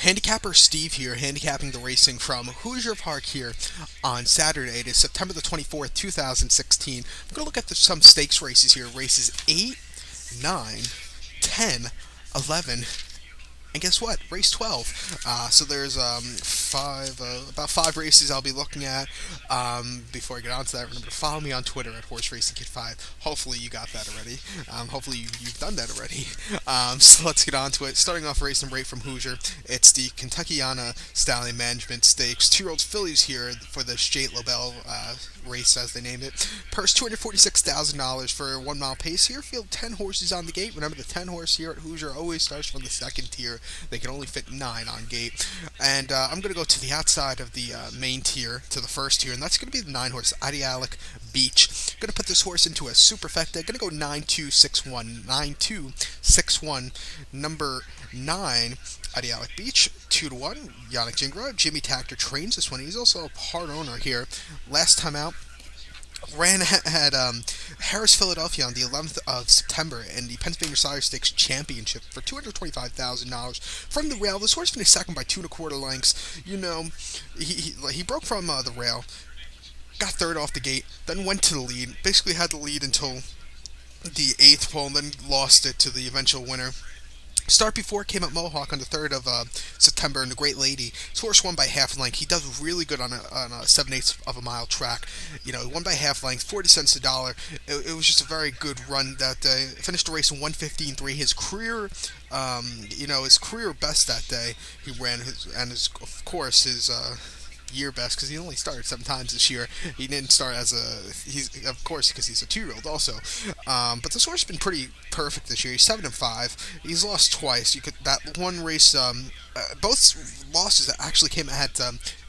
Handicapper Steve here, handicapping the racing from Hoosier Park here on Saturday. It is September the 24th, 2016. I'm going to look at some stakes races here. Races 8, 9, 10, 11, and guess what? Race 12. So there's about five races I'll be looking at. Before I get on to that, remember to follow me on Twitter at HorseRacingKid5. Hopefully you got that already. Hopefully you've done that already. So let's get on to it. Starting off race number 8 from Hoosier. It's the Kentuckiana Stallion Management Stakes. 2-year-old fillies here for the Jate Lobel race, as they named it. Purse $246,000 for a 1 mile pace here. Field 10 horses on the gate. Remember, the 10 horse here at Hoosier always starts from the second tier. They can only fit 9 on gate. And I'm going to go to the outside of the main tier, to the first tier, and that's going to be the 9 horse, Idealic Beach. Going to put this horse into a superfecta. Going to go 9-2-6-1. 9-2-6-1. Number 9, Idealic Beach. 2-1. Yannick Gingras. Jimmy Takter trains this one. He's also a part owner here. Last time out, ran at Harris, Philadelphia on the 11th of September in the Pennsylvania Sire Stakes Championship for $225,000 from the rail. This horse finished second by 2 1/4 lengths. You know, he broke from the rail, got third off the gate, then went to the lead. Basically had the lead until the 8th pole, and then lost it to the eventual winner. Start before came at Mohawk on the 3rd of September in the Great Lady. His horse won by half length. He does really good on a 7/8 of a mile track. You know, he won by half length, 40 cents a dollar. It was just a very good run that day. Finished the race in 1:15.3. His career, his career best that day. He ran of course, his year best, because he only started 7 times this year. He didn't start he's of course because he's a 2-year-old also. But this horse has been pretty perfect this year. He's 7-5. He's lost twice. That one race, both losses actually came at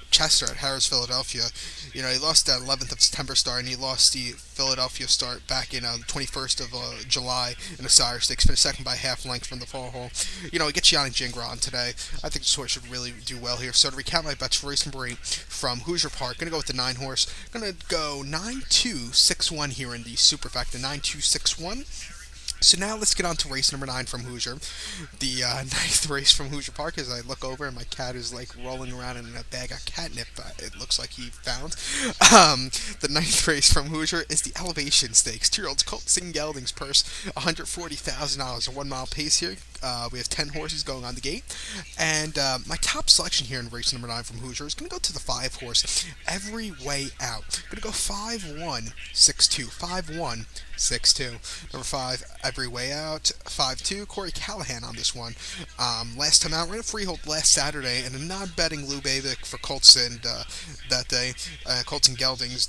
Chester at Harris, Philadelphia. You know, he lost that 11th of September start, and he lost the Philadelphia start back in the 21st of July in the Sire Stakes. Finished second by half length from the fall hole. You know, he gets Yannick Gingras on today. I think this horse should really do well here. So to recap my bets for race number 8 from Hoosier Park, going to go with the 9 horse. Going to go 9-2-6-1 here in the Superfecta. 9-2-6-1. So now let's get on to race number 9 from Hoosier. The ninth race from Hoosier Park, as I look over and my cat is like rolling around in a bag of catnip, it looks like he found. The ninth race from Hoosier is the Elevation Stakes. 2-year-olds Colton Gelding's purse, $140,000. A 1 mile pace here. We have 10 horses going on the gate. And my top selection here in race number 9 from Hoosier is going to go to the 5 horse, Every Way Out. Going to go 5-1-6-2. 5-1-6-2. Number 5, Every Way Out. 5-2, Corey Callahan on this one. Last time out, ran a freehold last Saturday, and a non-betting Lou Babick for Colts and that day. Colts and Geldings.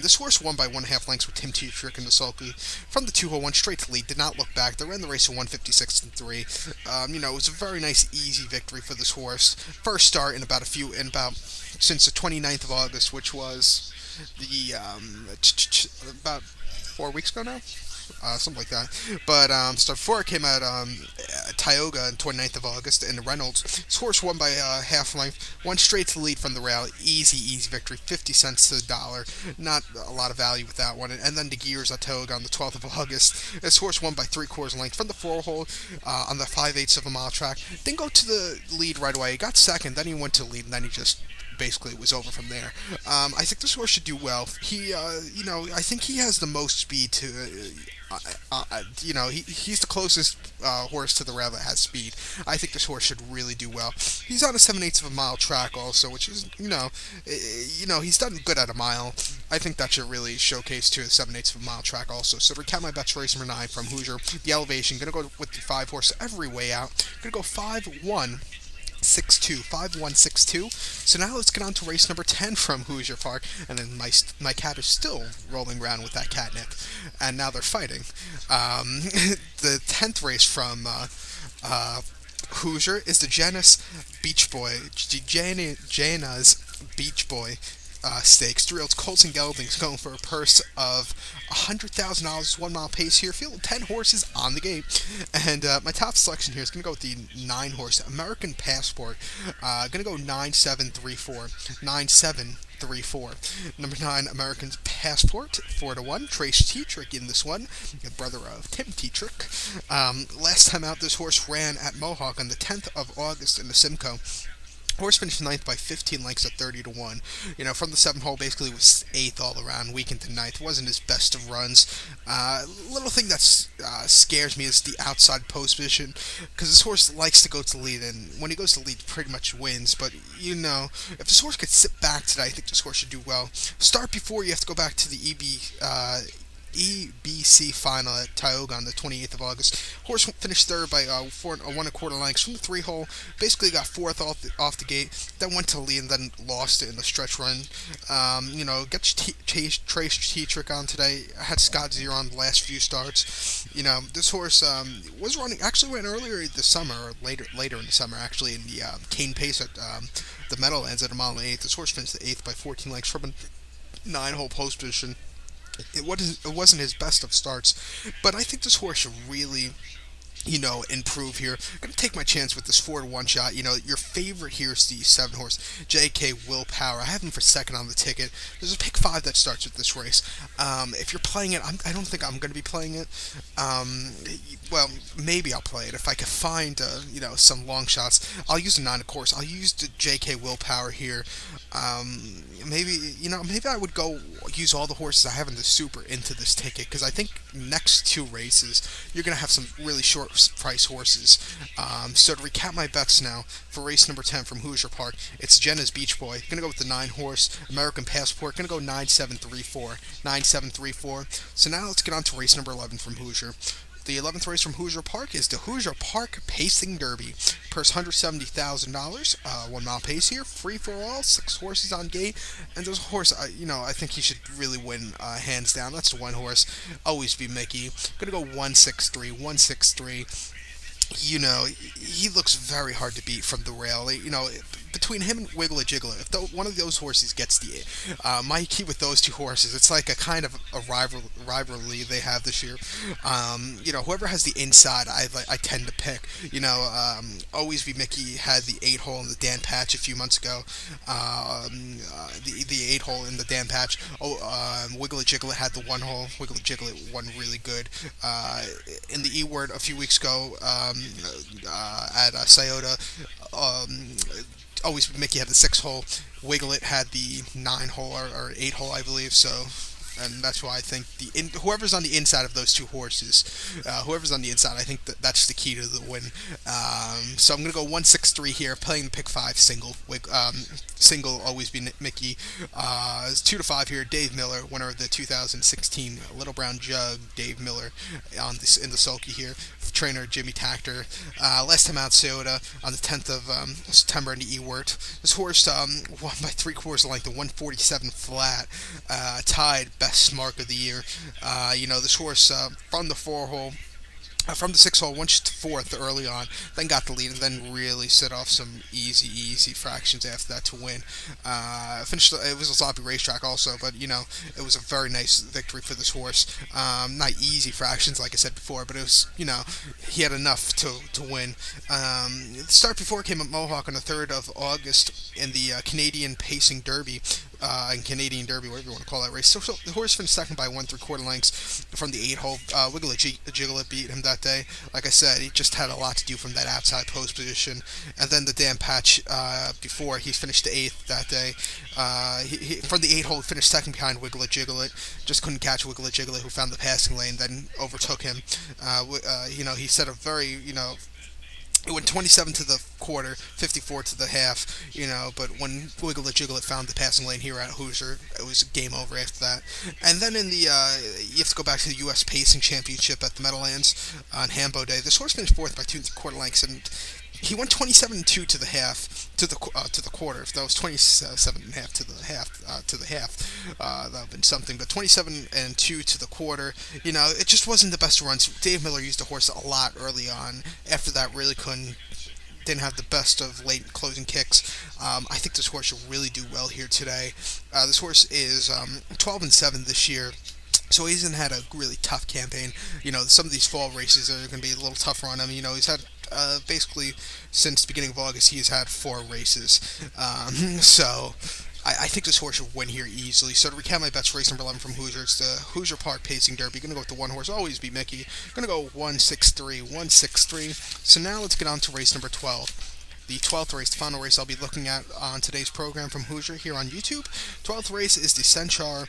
This horse won by 1.5 lengths with Tim Tetrick and the Sulky. From the 2-hole, went straight to lead, did not look back. They ran the race at 156-3. It was a very nice, easy victory for this horse. First start since the 29th of August, which was the about 4 weeks ago now. Something like that. But start 4 came out Tioga on 29th of August in the Reynolds. This horse won by half length, went straight to the lead from the rail. Easy victory, 50 cents to the dollar. Not a lot of value with that one. And then the Gears at Tioga on the 12th of August. This horse won by 3/4 length from the 4-hole on the 5/8 of a mile track. Didn't go to the lead right away. He got second, then he went to the lead, and then he just basically it was over from there. I think this horse should do well. I think he has the most speed to. He's the closest horse to the rail that has speed. I think this horse should really do well. He's on a 7/8 of a mile track also, which is, he's done good at a mile. I think that should really showcase to a 7/8 of a mile track also. So to recap my bets for race number 9 from Hoosier, the Elevation, going to go with the 5 horse Every Way Out. Going to go 5-1. 5-1-6-2. So now let's get on to race number 10 from Hoosier Park, and then my cat is still rolling around with that catnip, and now they're fighting. The 10th race from Hoosier is the Janus Beach Boy, Jana's Beach Boy Stakes. 3-year-olds Colts and Geldings going for a purse of $100,000, 1 mile pace here. Field 10 horses on the gate. And my top selection here is going to go with the 9 horse American Passport. Going to go 9-7-3-4. 9-7 9-7-3-4. Number 9, American Passport, 4-1. Trace Tetrick in this one, the brother of Tim Tetrick. Last time out, this horse ran at Mohawk on the 10th of August in the Simcoe. Horse finished ninth by 15 lengths at 30-1. From the seventh hole, basically was eighth all around, weakened to ninth. Wasn't his best of runs. Little thing that scares me is the outside post position, because this horse likes to go to lead, and when he goes to lead, he pretty much wins. But if this horse could sit back today, I think this horse should do well. Start before you have to go back to the EBC final at Tioga on the 28th of August. Horse finished third by 1 1/4 lengths from the three hole. Basically got fourth off the gate. Then went to lead and then lost it in the stretch run. Gets Trace Tetrick on today. I had Scott Zier on the last few starts. This horse was running. Actually ran earlier this summer, or later in the summer, actually in the Cane Pace at the Meadowlands at a mile and eighth. This horse finished the eighth by 14 lengths from a 9-hole post position. It wasn't his best of starts, but I think this horse should really, improve here. I'm going to take my chance with this 4-1 shot. Your favorite here is the 7 horse, J.K. Willpower. I have him for second on the ticket. There's a pick 5 that starts with this race. If you're playing it, I don't think I'm going to be playing it. Well, maybe I'll play it. If I can find, some long shots, I'll use a 9, of course. I'll use the J.K. Willpower here. Maybe I would go use all the horses I have in the super into this ticket, because I think next 2 races, you're going to have some really short price horses. So to recap my bets now, for race number 10 from Hoosier Park, it's Jenna's Beach Boy. Going to go with the 9 horse, American Passport. Going to go 9-7-3-4. 9-7-3-4. So now let's get on to race number 11 from Hoosier. The 11th race from Hoosier Park is the Hoosier Park Pacing Derby. Purse $170,000. 1 mile pace here. Free for all. 6 horses on gate. And there's a horse, I think he should really win hands down. That's the 1 horse. Always be Mickey. Gonna go 163. 163. He looks very hard to beat from the rail. Between him and Wiggler Jiggler, if one of those horses gets the my key with those 2 horses, it's like a kind of a rivalry they have this year. Whoever has the inside, I tend to pick. Always Be Mickey had the 8 hole in the Dan Patch a few months ago. The 8 hole in the Dan Patch. Wiggler Jiggler had the 1 hole. Wiggler Jiggler won really good. In the E Word a few weeks ago at Scioto. Always Mickey had the 6 hole. Wiglet had the 9 hole or 8 hole, I believe. So, and that's why I think whoever's on the inside of those 2 horses, whoever's on the inside, I think that's the key to the win. So I'm gonna go 163 here, playing the pick 5 single. Single Always Be Mickey. 2-5 here. Dave Miller, winner of the 2016 Little Brown Jug. Dave Miller in the sulky here. Trainer Jimmy Tactor. Last time out, Scioto on the 10th of September in the E-Wort. This horse won by 3/4 length, the 147 flat, tied best mark of the year. This horse from the 4 hole. From the 6 hole, went to 4th early on, then got the lead, and then really set off some easy fractions after that to win. Finished. It was a sloppy racetrack also, but it was a very nice victory for this horse. Not easy fractions, like I said before, but it was he had enough to win. The start before came at Mohawk on the 3rd of August in the Canadian Pacing Derby. In Canadian Derby, whatever you want to call that race. So the horse finished second by 1 3/4 lengths from the 8 hole. Wiggler Jiggler beat him that day. Like I said, he just had a lot to do from that outside post position. And then the Dan Patch before, he finished the 8th that day. He from the 8 hole, finished second behind Wiggler Jiggler. Just couldn't catch Wiggler Jiggler, who found the passing lane, then overtook him. He set a very, it went 27 to the quarter, 54 to the half, but when Wiggler Jiggler found the passing lane here at Hoosier, it was game over after that. And then you have to go back to the U.S. Pacing Championship at the Meadowlands on Hambo Day. This horse finished 4th by 2 3/4 lengths, and he went 27-2 to the half, to the quarter. If that was 27.5 to the half, that would have been something. But 27-2 to the quarter, it just wasn't the best runs. Dave Miller used the horse a lot early on. After that, really didn't have the best of late closing kicks. I think this horse should really do well here today. This horse is 12-7 this year. So he hasn't had a really tough campaign. Some of these fall races are going to be a little tougher on him. He's had basically since the beginning of August, he's had 4 races. So I think this horse should win here easily. So to recap my bets, race number 11 from Hoosier, it's the Hoosier Park Pacing Derby. Gonna go with the one horse, always be Mickey. Gonna go 163, 163. So now let's get on to race number 12. The 12th race, the final race I'll be looking at on today's program from Hoosier here on YouTube. 12th race is the Centaur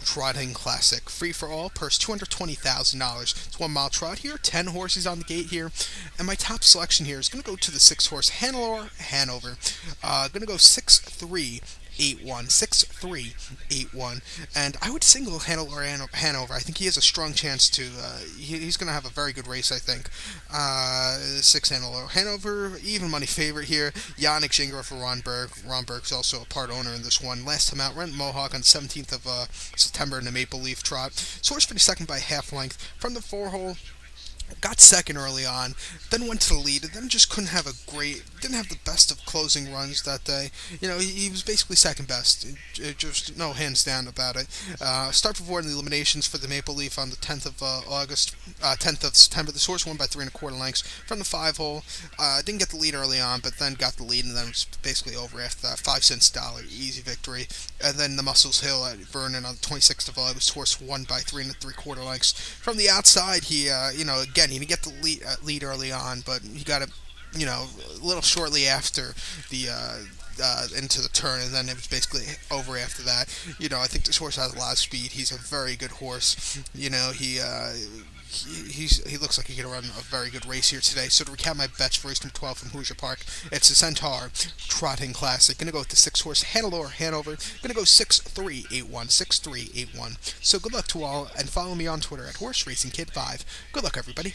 Trotting Classic. Free for all, purse $220,000. It's 1 mile trot here, 10 horses on the gate here. And my top selection here is going to go to the 6 horse Hanover. Going to go 6-3. 8-1, 6-3, 8-1, and I would single Hanover. I think he has a strong chance to. He's going to have a very good race. I think. 6 Hanover, even money favorite here. Yannick Gingras for Ron Berg. Ron Berg's also a part owner in this one. Last time out, Rent Mohawk on 17th of September in the Maple Leaf Trot. Source finished second by half length from the 4 hole. Got second early on, then went to the lead, and then just didn't have the best of closing runs that day. He was basically second best. Just no hands down about it. Start before in the eliminations for the Maple Leaf on the 10th of August, 10th of September. The source won by 3 1/4 lengths from the 5 hole. Didn't get the lead early on, but then got the lead, and then it was basically over after that. 5 cents dollar, easy victory. And then the Muscles Hill at Vernon on the 26th of August. Horse won by 3 3/4 lengths from the outside. He, again, he didn't get the lead early on, but he got it, a little shortly after the into the turn, and then it was basically over after that. I think this horse has a lot of speed. He's a very good horse. He looks like he can run a very good race here today. So to recap my bets for race number 12 from Hoosier Park, it's the Centaur Trotting Classic. Gonna go with the 6 horse Hanover. Gonna go 6-3, 8-1, 6-3, 8-1. So good luck to all, and follow me on Twitter at Horse Racing Kid 5. Good luck, everybody.